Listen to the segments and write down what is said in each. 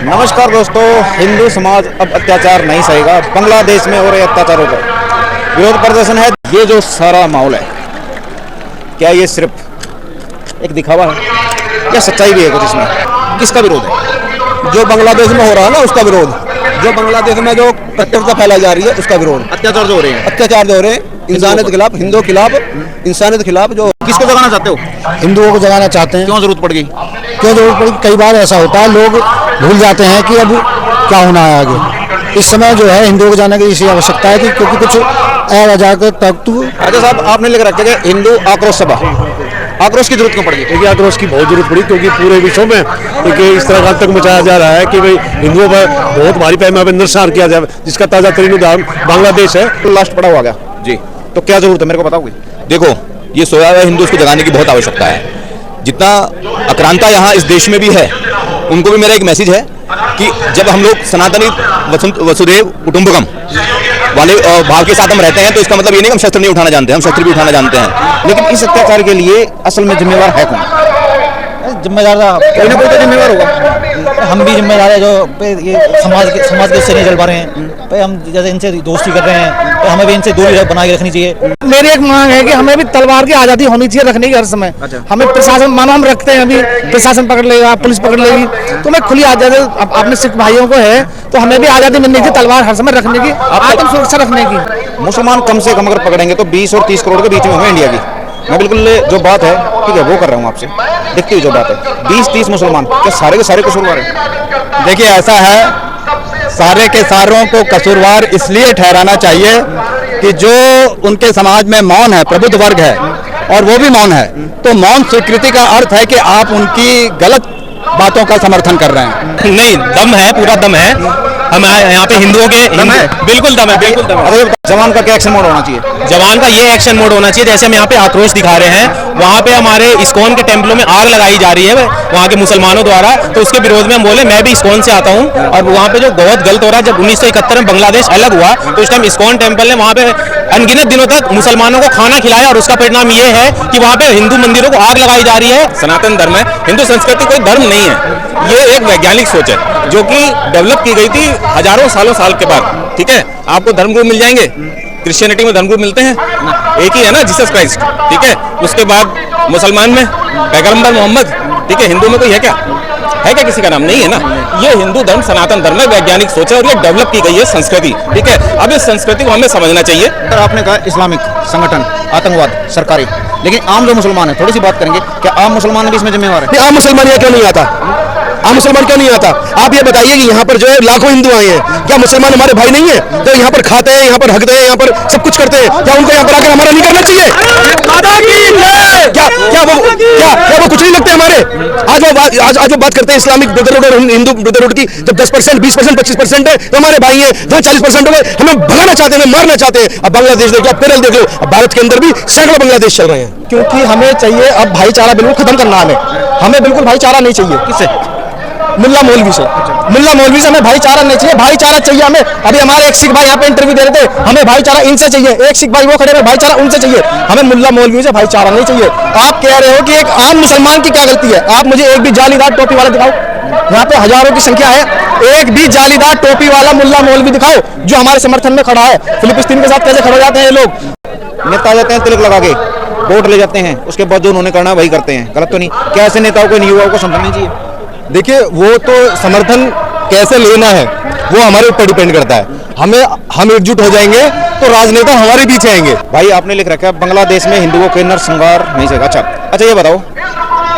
नमस्कार दोस्तों, हिंदू समाज अब अत्याचार नहीं सहेगा। बांग्लादेश में हो रहे अत्याचारों का विरोध प्रदर्शन है। ये जो सारा माहौल है, क्या ये सिर्फ एक दिखावा है या सच्चाई भी है कुछ इसमें? किसका विरोध है? जो बांग्लादेश में हो रहा है ना, उसका विरोध। जो बांग्लादेश में जो कट्टरता फैलाई जा रही है, उसका विरोध। अत्याचार जो हो रहे हैं, अत्याचार जो हो रहे हैं इंसानियत के खिलाफ, हिंदुओं के खिलाफ, इंसानियत के खिलाफ। जो किसको जगाना चाहते हो? हिंदुओं को जगाना चाहते हैं। क्यों जरूरत पड़ गई? क्यों जरूरत पड़ी? कई बार ऐसा होता है, लोग भूल जाते हैं कि अब क्या होना है आगे। इस समय जो है हिंदुओं को जाने की इसी आवश्यकता है कि क्योंकि कुछ जाकर तख्तु। राजा साहब, आपने लिख रखा है कि हिंदू आक्रोश सभा। आक्रोश की जरूरत क्यों पड़ी? देखिए, आक्रोश की बहुत जरूरत पड़ी क्योंकि पूरे विश्व में देखिए इस तरह का तक मचाया जा रहा है कि भाई हिंदुओं पर बहुत भारी पैमाने पर नरसंहार किया जाए, जिसका ताजा तरीन उदाहरण बांग्लादेश है। लास्ट पड़ा हुआ गया जी, तो क्या जरूरत है मेरे को बताओगे? देखो, ये सोया हुआ हिंदू, उसको जगाने की बहुत आवश्यकता है। जितना आक्रांता यहाँ इस देश में भी है, उनको भी मेरा एक मैसेज है कि जब हम लोग सनातनी वसुधैव कुटुंबकम वाले भाव के साथ हम रहते हैं, तो इसका मतलब ये नहीं कि हम शस्त्र नहीं उठाना जानते हैं, हम शस्त्र भी उठाना जानते हैं। लेकिन इस अत्याचार के लिए असल में जिम्मेवार है कौन? जिम्मेदार कोई ना कोई तो जिम्मेवार होगा। हम भी जिम्मेदार है। जो ये समाज के उससे नहीं चल पा रहे हैं, हम जैसे इनसे दोस्ती कर रहे हैं, तो हमें भी इनसे दूरी बना के रखनी चाहिए। मेरी एक मांग है कि हमें भी तलवार की आजादी होनी चाहिए रखने की हर समय। हमें प्रशासन, मानो हम रखते हैं, अभी प्रशासन पकड़ लेगा, पुलिस पकड़ लेगी, तो हमें खुली आजादी अपने सिख भाइयों को है, तो हमें भी आजादी मिलनी चाहिए तलवार हर समय रखने की, आत्म सुरक्षा रखने की। मुसलमान कम से कम अगर पकड़ेंगे तो 20 और 30 करोड़ के बीच में होंगे इंडिया की। मैं बिल्कुल जो बात है ठीक है वो कर रहा हूँ आपसे, देखते हुए जो बात है 20-30 मुसलमान क्या सारे के सारे कसूरवार हैं? देखिए, ऐसा है, सारे के सारों को कसूरवार इसलिए ठहराना चाहिए कि जो उनके समाज में मौन है, प्रबुद्ध वर्ग है और वो भी मौन है, तो मौन स्वीकृति का अर्थ है कि आप उनकी गलत बातों का समर्थन कर रहे हैं। नहीं, दम है, पूरा दम है। हम यहाँ पे हिंदुओं के दम है? बिल्कुल दम है, बिल्कुल दम है। जवान का क्या एक्शन मोड होना चाहिए? जवान का ये एक्शन मोड होना चाहिए, जैसे हम यहाँ पे आक्रोश दिखा रहे हैं, वहाँ पे हमारे इस्कॉन के टेम्पलों में आग लगाई जा रही है वहाँ के मुसलमानों द्वारा, तो उसके विरोध में हम बोले, मैं भी इस्कॉन से आता हूँ और वहाँ पे जो बहुत गलत हो रहा है। जब 1971 में बांग्लादेश अलग हुआ तो उस टाइम इस्कॉन टेम्पल ने वहाँ पे अनगिनत दिनों तक मुसलमानों को खाना खिलाया और उसका परिणाम ये है कि वहाँ पे हिंदू मंदिरों को आग लगाई जा रही है। सनातन धर्म है, हिंदू संस्कृति कोई धर्म नहीं है, ये एक वैज्ञानिक सोच है जो कि डेवलप की गई थी हजारों साल के बाद। ठीक है, आपको धर्मगुरु मिल जाएंगे, क्रिश्चियनिटी में धर्मगुरु मिलते हैं, एक ही है ना, जीसस क्राइस्ट। ठीक है, उसके बाद मुसलमान में पैगंबर मोहम्मद। ठीक है, हिंदू में कोई है क्या किसी का नाम नहीं है ना। ये हिंदू धर्म सनातन धर्म है, वैज्ञानिक सोच है और ये डेवलप की गई है संस्कृति। ठीक है, अब इस संस्कृति को हमें समझना चाहिए। आपने कहा इस्लामिक संगठन, आतंकवाद सरकारी, लेकिन आम जो मुसलमान है, थोड़ी सी बात करेंगे, क्या आम मुसलमान भी इसमें जिम्मेवार है? आम मुसलमान यहाँ क्यों नहीं आता? आम मुसलमान क्यों नहीं आता? आप ये बताइए कि यहाँ पर जो है लाखों हिंदू आए हैं, क्या मुसलमान हमारे भाई नहीं है? तो यहाँ पर खाते हैं, यहाँ पर हकते हैं, यहाँ पर सब कुछ करते हैं, क्या उनको यहाँ पर आकर हमारा नहीं करना चाहिए? क्या वो कुछ नहीं लगते हमारे? आज वो बात करते हैं इस्लामिक ब्रदरहुड और हिंदू ब्रदरहुड की, जब 10%, 20%, 25% है तो हमारे भाई हैं, जहाँ 40% हो गए, हमें भगाना चाहते हैं, हमें मारना चाहते हैं। अब बांग्लादेश देख लो, केरल देख लो, अब भारत के अंदर भी सैकड़ों बांग्लादेश चल रहे हैं। क्योंकि हमें चाहिए अब भाईचारा बिल्कुल खत्म करना, हमें बिल्कुल भाईचारा नहीं चाहिए। किससे? मुल्ला मौलवी से। मुल्ला मौलवी से हमें भाईचारा नहीं चाहिए, भाईचारा चाहिए हमें। अभी हमारे एक सिख भाई यहाँ पे इंटरव्यू दे रहे थे, हमें भाईचारा इनसे चाहिए। एक सिख भाई वो खड़े हैं, भाईचारा उनसे चाहिए, हमें मुल्ला मौलवी से भाईचारा नहीं चाहिए। आप कह रहे हो कि एक आम मुसलमान की क्या गलती है? आप मुझे एक भी जालीदार टोपी वाला दिखाओ, यहाँ पे हजारों की संख्या है, एक भी जालीदार टोपी वाला मुल्ला मौलवी दिखाओ जो हमारे समर्थन में खड़ा है। फिलिस्तीन के साथ कैसे खड़े हो जाते हैं ये लोग? नेता आ जाते हैं तिलक लगा के, वोट ले जाते हैं, उसके बाद जो उन्होंने करना है वही करते हैं। गलत तो नहीं? क्या ऐसे नेताओं को, युवाओं को समझना चाहिए? देखिए, वो तो समर्थन कैसे लेना है वो हमारे ऊपर डिपेंड करता है। हम एकजुट हो जाएंगे तो राजनेता हमारे पीछे आएंगे। भाई, आपने लिख रखा है बांग्लादेश में हिंदुओं के नरसंहार नहीं सकेगा। अच्छा ये बताओ,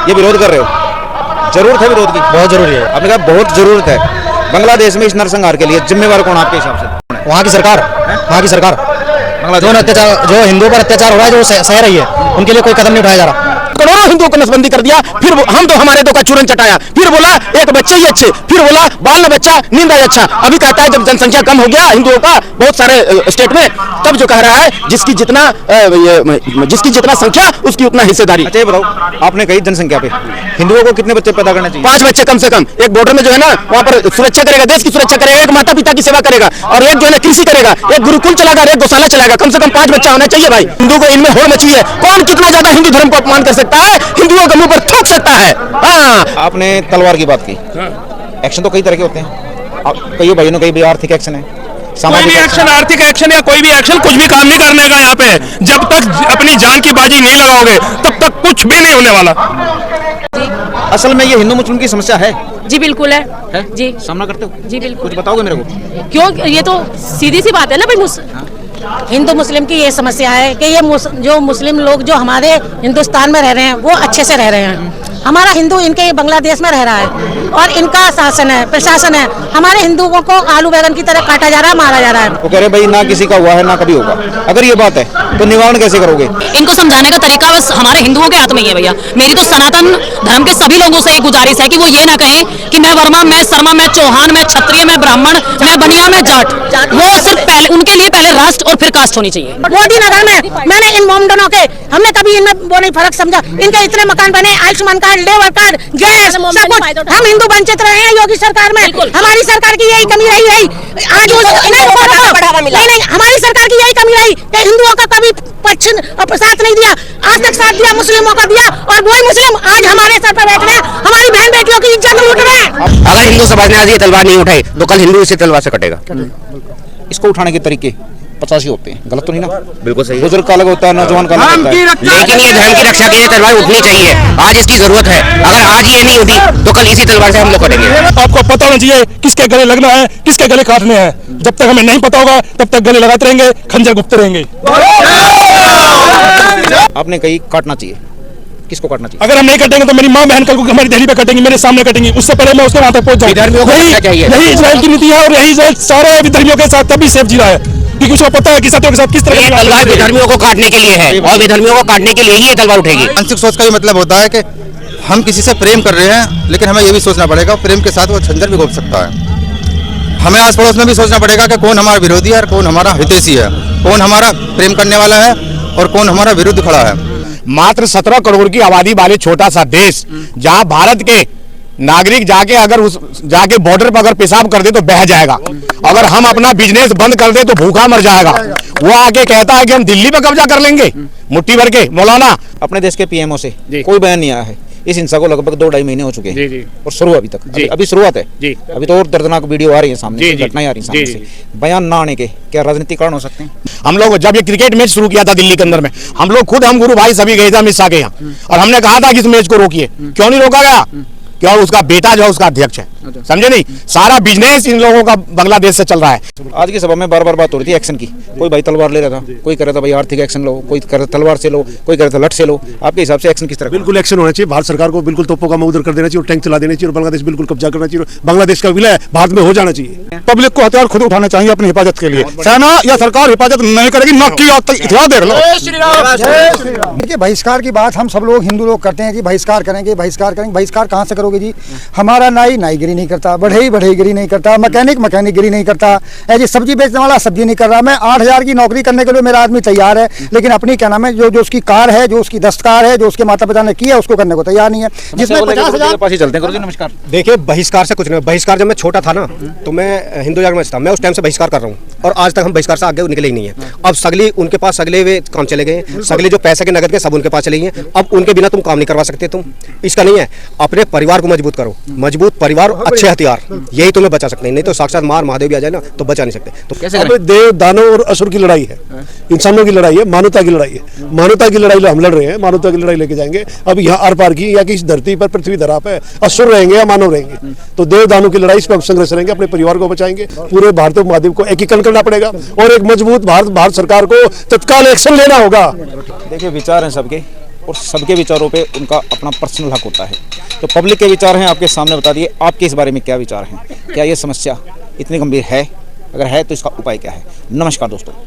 ये विरोध कर रहे हो, जरूरत है विरोध की? बहुत जरूरी है। आपने कहा बहुत जरूरत है। बांग्लादेश में इस नरसंहार के लिए जिम्मेवार कौन आपके हिसाब से? वहाँ की सरकार, वहाँ की सरकार। जो हिंदुओं पर अत्याचार हो रहा है, जो सह रही है, उनके लिए कोई कदम नहीं उठाया जा रहा। करोड़ों हिंदुओं को नसबंदी कर दिया, फिर हम तो हमारे दो का चूरन चटाया, फिर बोला एक बच्चे ही अच्छे, फिर बोला बाल न बच्चा नींद आए अच्छा। अभी कहता है जब जनसंख्या कम हो गया हिंदुओं का बहुत सारे स्टेट में, तब जो कह रहा है जिसकी जितना संख्या उसकी उतना हिस्सेदारी। अच्छा ये बताओ, आपने कही जनसंख्या पे हिंदुओं को कितने बच्चे पैदा करने चाहिए? 5 बच्चे कम से कम। एक बॉर्डर में जो है ना, वहाँ पर सुरक्षा करेगा, देश की सुरक्षा करेगा, एक माता पिता की सेवा करेगा, और एक जो है कृषि करेगा, एक गुरुकुल चलाएगा, एक गौशाला चलाएगा। कम से कम 5 बच्चा होना चाहिए भाई। हिंदू को इनमें होड़ मची है, कौन कितना ज्यादा हिंदू धर्म को अपमान कर सकता है, हिंदुओं के मुंह पर थूक सकता है। हाँ, आपने तलवार की बात की, एक्शन तो कई तरह के होते हैं, कई भाइयों ने कई भी आर्थिक एक्शन है, कोई भी एक्शन, आर्थिक एक्शन या कोई भी एक्शन, कुछ भी काम नहीं करने का यहाँ पे। जब तक अपनी जान की बाजी नहीं लगाओगे तब तक कुछ भी नहीं होने वाला। असल में ये हिंदू मुस्लिम की समस्या है जी बिल्कुल है जी, सामना करते हो जी बिल्कुल। कुछ बताओगे मेरे को? क्यों, ये तो सीधी सी बात है ना भाई, हिंदू मुस्लिम की ये समस्या है कि ये जो मुस्लिम लोग जो हमारे हिंदुस्तान में रह रहे हैं वो अच्छे से रह रहे हैं, हमारा हिंदू इनके बांग्लादेश में रह रहा है और इनका शासन है, प्रशासन है, हमारे हिंदुओं को आलू बैगन की तरह काटा जा रहा है, मारा जा रहा है। वो कह रहे भाई ना किसी का हुआ है ना कभी होगा। अगर ये बात है तो निवारण कैसे करोगे? इनको समझाने का तरीका बस हमारे हिंदुओं के हाथ में ही है भैया। मेरी तो सनातन धर्म के सभी लोगों से एक गुजारिश है कि वो ये ना कहें कि मैं वर्मा, मैं शर्मा, मैं चौहान, मैं क्षत्रिय, मैं ब्राह्मण, मैं बनिया, मैं जाट। वो सिर्फ पहले उनके लिए पहले राष्ट्र और फिर कास्ट होनी चाहिए। मोदी नगर में मैंने इन मोमडनों के, हमने कभी इनमें वो नहीं फर्क समझा, इनके इतने मकान बने, Ayushman card, labour card, gas, सब कुछ। हम हिंदू वंचित रहे हैं योगी सरकार में, हमारी सरकार की यही कमी रही है। आज नहीं, हमारी सरकार की यही कमी रही कि हिंदुओं का कभी साथ नहीं दिया, आज तक साथ दिया मुस्लिमों का दिया, और वही मुस्लिम आज हमारे सर पर बैठ रहे हैं, हमारी बहन बेटियों की इज्जत लूट रहे हैं। अगर हिंदू समाज ने आज ये तलवार नहीं उठाई तो कल हिंदू इसी तलवार से कटेगा। इसको उठाने के तरीके 85 होते हैं, गलत तो नहीं ना? बिल्कुल सही। बुजुर्ग का अलग होता है, नौजवान का अलग होता है, लेकिन ये धर्म की रक्षा के लिए तलवार उठनी चाहिए। आज इसकी जरूरत है, अगर आज ये नहीं उठी तो कल इसी तलवार से हम लोग कटेंगे। आपको पता होना चाहिए किसके गले लगना है, किसके गले काटने हैं। जब तक हमें नहीं पता होगा तब तक गले लगाते रहेंगे, खंजर गुप्ते रहेंगे। आपने कही काटना चाहिए, किसको काटना चाहिए? अगर हम नहीं कटेंगे तो मेरी माँ बहन कल को हमारी दहली पे कटेंगी, मेरे सामने कटेंगी, उससे पहले मैं उसके वहां तक पहुंच जाऊंगा। यही इजराइल की नीति है और यही इजराइल सारे विधर्मियों के साथ तभी सेफ जी रहा है, क्योंकि उसको पता है कि सत्यों के साथ किस तरह। तलवार विधर्मियों को काटने के लिए है और विधर्मियों को काटने के लिए ही ये तलवार उठेगी। मानसिक सोच का भी मतलब होता है कि हम किसी से प्रेम कर रहे हैं, लेकिन हमें ये भी सोचना पड़ेगा प्रेम के साथ वो झंझट भी घोट सकता है। हमें आस पड़ोस में भी सोचना पड़ेगा कि कौन हमारा विरोधी है और कौन हमारा हितैषी है, कौन हमारा प्रेम करने वाला है और कौन हमारा विरुद्ध खड़ा है। मात्र 17 करोड़ की आबादी वाले छोटा सा देश, जहां भारत के नागरिक जाके बॉर्डर पर अगर पेशाब कर दे तो बह जाएगा, अगर हम अपना बिजनेस बंद कर दे तो भूखा मर जाएगा। वो आके कहता है कि हम दिल्ली पे कब्जा कर लेंगे मुट्ठी भर के। मौलाना, अपने देश के पीएमओ से कोई बयान नहीं आया है। इस हिंसा को लगभग 2-2.5 महीने हो चुके हैं और शुरू अभी तक अभी शुरुआत है। अभी तो और दर्दनाक वीडियो आ रही है सामने, घटनाएं आ रही है सामने से। बयान ना आने के क्या राजनीतिक कारण हो सकते हैं? हम लोग जब ये क्रिकेट मैच शुरू किया था दिल्ली के अंदर में, हम लोग खुद, हम गुरु भाई सभी गए थे अमित शाह के यहाँ, और हमने कहा था कि इस मैच को रोकिए। क्यों नहीं रोका गया? क्या उसका बेटा जो है उसका अध्यक्ष है, समझे नहीं? सारा बिजनेस इन लोगों का बांग्लादेश से चल रहा है। आज की सभा में बार बार बात हो रही थी एक्शन की। कोई भाई तलवार ले रहा था, कोई कह रहा था भाई आर्थिक एक्शन लो, कोई कह रहा था तलवार से लो, कोई कह रहा था लठ से लो। आपके हिसाब से एक्शन किस तरह? बिल्कुल एक्शन होना चाहिए। भारत सरकार को बिल्कुल तोपों का मुंह उधर कर देना चाहिए और टैंक चला देना चाहिए और बांग्लादेश बिल्कुल कब्जा करना चाहिए। बांग्लादेश का विलय भारत में हो जाना चाहिए। पब्लिक को हथियार खुद उठाना चाहिए अपनी हिफाजत के लिए। सेना या सरकार हिफाजत नहीं करेगी, देखिए, बहिष्कार की बात हम सब लोग हिंदू लोग करते हैं कि बहिष्कार करेंगे, बहिष्कार करेंगे। बहिष्कार कहाँ से करोगे जी? हमारा नाईगिरी नहीं करता, बढ़ईगिरी नहीं करता, मैकेनिकगिरी नहीं करता, ऐसी सब्जी बेचने वाला सब्जी नहीं कर रहा। मैं 8,000 की नौकरी करने के लिए मेरा आदमी तैयार है, लेकिन अपनी क्या नाम है जो उसकी कार है, जो उसकी दस्तकार है, जो उसके माता पिता ने किया उसको करने को तैयार नहीं है। जिसमें 50,000 पास ही चलते हैं। गुरुजी नमस्कार। देखिए, बहिष्कार से कुछ नहीं। बहिष्कार जब मैं छोटा था ना तो मैं हिंदू जागरण में था, मैं उस टाइम से बहिष्कार कर रहा हूँ और आज तक हम बहिष्कार से आगे निकले ही नहीं है। अब सगली उनके पास सगले हुए काम चले गए, सगले जो पैसे के नगद के सब उनके पास चले गए। अब उनके बिना तुम काम नहीं करवा सकते। तुम इसका नहीं है, अपने परिवार को मजबूत करो। मजबूत परिवार, अच्छे हथियार, यही तुम्हें बचा सकते हैं। नहीं तो साक्षात मार महादेव भी आ जाए ना तो बचा नहीं सकते। तो कैसे अब देव दानव और असुर की लड़ाई है, इंसानों की लड़ाई है, मानवता की लड़ाई है। मानवता की लड़ाई हम लड़ रहे हैं, मानवता की लड़ाई लेके जाएंगे। अब यहाँ आर पार की या कि इस धरती पर, पृथ्वी धरा पे असुर रहेंगे या मानव रहेंगे, तो देव दानव की लड़ाई इस पर संघर्ष रहेंगे। अपने परिवार को बचाएंगे, पूरे भारत महाद्वीप को एकीकरण करना पड़ेगा और एक मजबूत भारत सरकार को तत्काल एक्शन लेना होगा। देखिए, विचार हैं सबके और सबके विचारों पे उनका अपना पर्सनल हक होता है। तो पब्लिक के विचार हैं आपके सामने, बता दिए आपके इस बारे में क्या विचार हैं। क्या ये समस्या इतनी गंभीर है? अगर है तो इसका उपाय क्या है? नमस्कार दोस्तों।